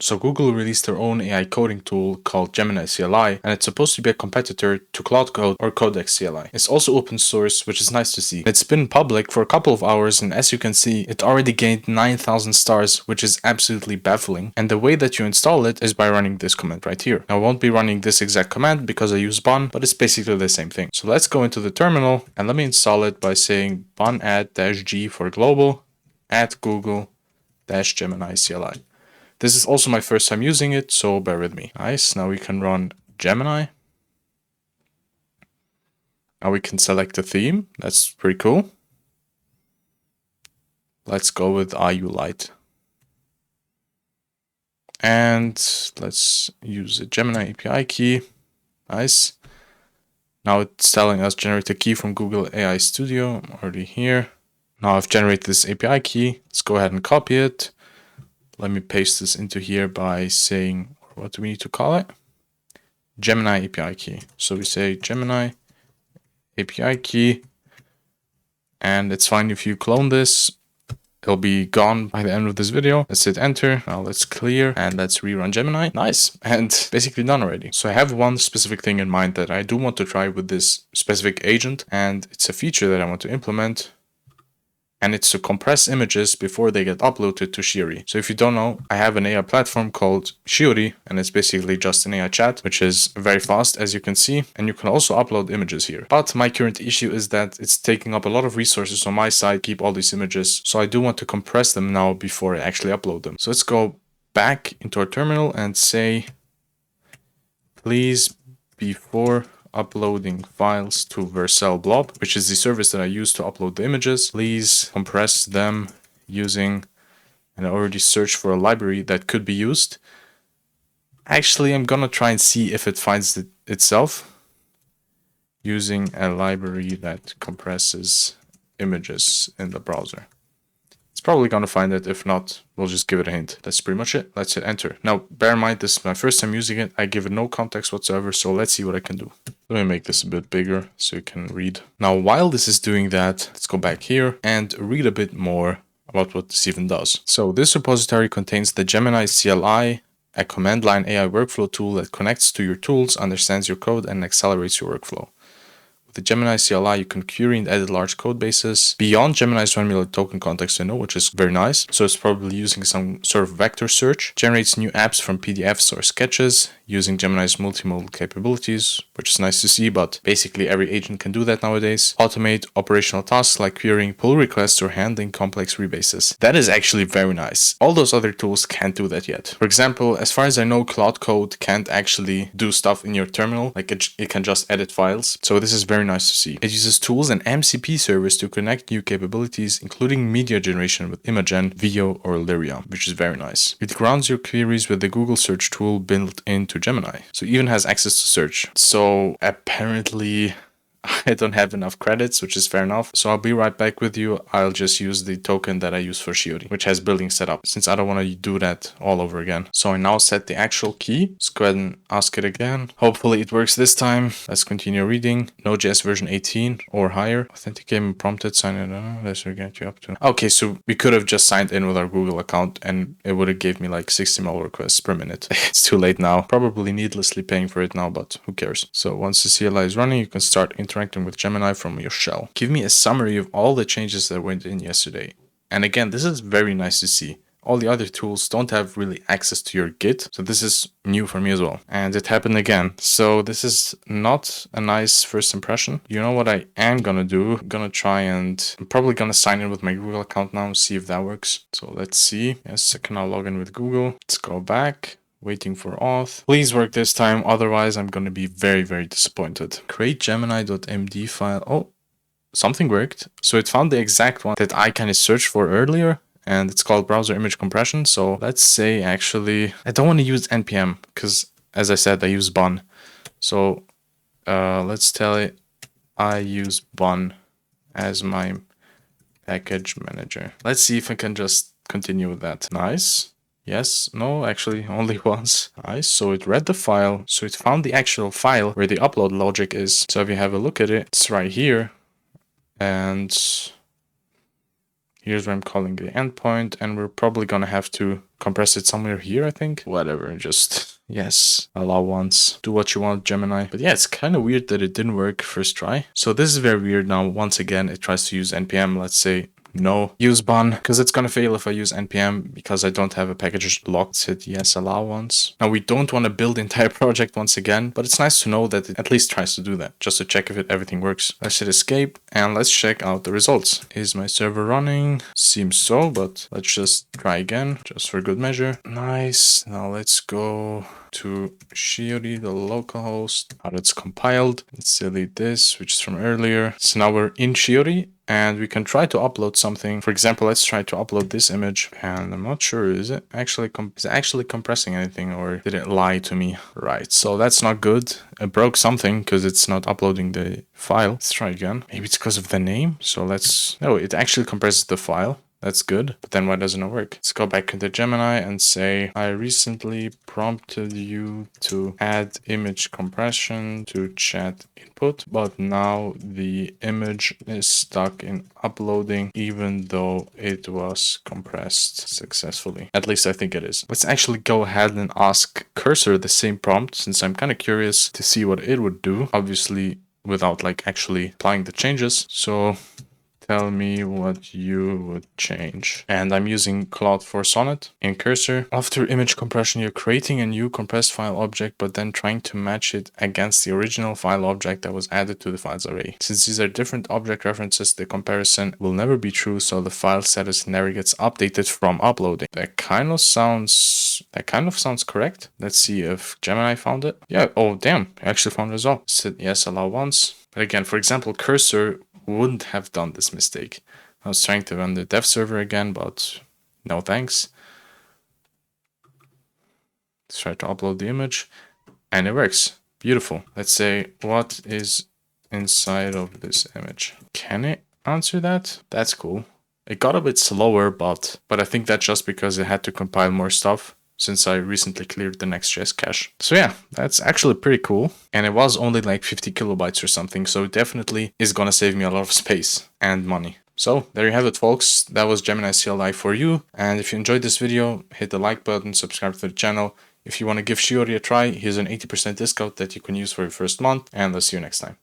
So Google released their own AI coding tool called Gemini CLI, and it's supposed to be a competitor to Claude Code or Codex CLI. It's also open source, which is nice to see. It's been public for a couple of hours, and as you can see, it already gained 9,000 stars, which is absolutely baffling. And the way that you install it is by running this command right here. Now, I won't be running this exact command because I use bun, but it's basically the same thing. So let's go into the terminal and let me install it by saying bun add-g for global at Google-Gemini CLI. This is also my first time using it, so bear with me. Nice, now we can run Gemini. Now we can select a theme, that's pretty cool. Let's go with IU Lite. And let's use the Gemini API key. Nice. Now it's telling us generate a key from Google AI Studio. I'm already here. Now I've generated this API key. Let's go ahead and copy it. Let me paste this into here by saying, what do we need to call it? Gemini API key. So we say Gemini API key, and it's fine if you clone this. It'll be gone by the end of this video. Let's hit enter. Now let's clear and let's rerun Gemini. Nice. And basically done already. So I have one specific thing in mind that I do want to try with this specific agent, and it's a feature that I want to implement. And it's to compress images before they get uploaded to Shiori. So if you don't know, I have an AI platform called Shiori, and it's basically just an AI chat, which is very fast, as you can see, and you can also upload images here. But my current issue is that it's taking up a lot of resources on my side to keep all these images, so I do want to compress them now before I actually upload them. So let's go back into our terminal and say, please, before uploading files to Vercel Blob, which is the service that I use to upload the images, please compress them using, and I already searched for a library that could be used. Actually, I'm gonna try and see if it finds it itself using a library that compresses images in the browser. It's probably gonna find it. If not, we'll just give it a hint. That's pretty much it. Let's hit enter. Now, bear in mind, this is my first time using it. I give it no context whatsoever, so let's see what I can do. Let me make this a bit bigger so you can read. Now, while this is doing that, let's go back here and read a bit more about what this even does. So this repository contains the Gemini CLI, a command line AI workflow tool that connects to your tools, understands your code, and accelerates your workflow. With the Gemini CLI, you can query and edit large code bases beyond Gemini's run token context window, which is very nice. So it's probably using some sort of vector search. Generates new apps from PDFs or sketches using Gemini's multimodal capabilities, which is nice to see, but basically every agent can do that nowadays. Automate operational tasks like querying pull requests or handling complex rebases. That is actually very nice. All those other tools can't do that yet. For example, as far as I know, Claude Code can't actually do stuff in your terminal. Like it can just edit files. So this is very nice to see. It uses tools and MCP servers to connect new capabilities, including media generation with Imagen, Veo, or Lyria, which is very nice. It grounds your queries with the Google search tool built into Gemini. So it even has access to search. So apparently I don't have enough credits, which is fair enough. So I'll be right back with you. I'll just use the token that I use for Shiori, which has building set up, since I don't want to do that all over again. So I now set the actual key. Let's go ahead and ask it again. Hopefully it works this time. Let's continue reading. Node.js version 18 or higher. Authenticate and prompted sign in. Let's get you up to. Okay, so we could have just signed in with our Google account and it would have gave me like 60 mail requests per minute. It's too late now. Probably needlessly paying for it now, but who cares? So once the CLI is running, you can start interacting with Gemini from your shell. Give me a summary of all the changes that went in yesterday. And again, this is very nice to see. All the other tools don't have really access to your Git, so this is new for me as well. And it happened again. So this is not a nice first impression. You know what I am gonna do? I'm gonna try and I'm probably gonna sign in with my Google account now, see if that works. So let's see. Yes, I can now log in with Google. Let's go back. Waiting for auth. Please work this time, otherwise I'm going to be very, very disappointed. Create gemini.md file. Oh, something worked. So it found the exact one that I kind of searched for earlier, and it's called browser image compression. So let's say actually, I don't want to use npm because as I said, I use bun. So let's tell it I use bun as my package manager. Let's see if I can just continue with that. Nice. Yes, no, actually only once. Nice, so it read the file, so it found the actual file where the upload logic is. So if you have a look at it, it's right here. And Here's where I'm calling the endpoint, and we're probably gonna have to compress it somewhere here, I think. Whatever, just yes, allow once. Do what you want, Gemini. But yeah, it's kind of weird that it didn't work first try. So this is very weird. Now, once again, it tries to use npm. Let's say no, use bun, because it's gonna fail if I use npm because I don't have a package locked. Said yes, allow once. Now we don't want to build the entire project once again, but it's nice to know that it at least tries to do that, just to check if everything works. Let's hit escape and let's check out the results. Is my server running? Seems so, but let's just try again, just for good measure. Nice. Now let's go to Shiori, the localhost, how it's compiled. Let's delete this, which is from earlier. So now we're in Shiori, and we can try to upload something. For example, let's try to upload this image, and I'm not sure, is it actually compressing anything, or did it lie to me? Right, so that's not good. It broke something because it's not uploading the file. Let's try again. Maybe it's because of the name. So no, it actually compresses the file. That's good, but then why doesn't it work? Let's go back into Gemini and say, I recently prompted you to add image compression to chat input, but now the image is stuck in uploading even though it was compressed successfully. At least I think it is. Let's actually go ahead and ask Cursor the same prompt, since I'm kind of curious to see what it would do, obviously without like actually applying the changes. So tell me what you would change. And I'm using Claude for Sonnet in Cursor. After image compression, you're creating a new compressed file object, but then trying to match it against the original file object that was added to the files array. Since these are different object references, the comparison will never be true, so the file status never gets updated from uploading. That kind of sounds correct. Let's see if Gemini found it. Yeah, oh damn, I actually found it as well. Said yes, allow once. But again, for example, Cursor wouldn't have done this mistake. I was trying to run the dev server again, but no thanks. Let's try to upload the image, and it works. Beautiful. Let's say, what is inside of this image? Can it answer that? That's cool. It got a bit slower, but I think that's just because it had to compile more stuff, since I recently cleared the Next.js cache. So yeah, that's actually pretty cool. And it was only like 50 kilobytes or something, so it definitely is gonna save me a lot of space and money. So there you have it, folks. That was Gemini CLI for you. And if you enjoyed this video, hit the like button, subscribe to the channel. If you want to give Shiori a try, here's an 80% discount that you can use for your first month, and I'll see you next time.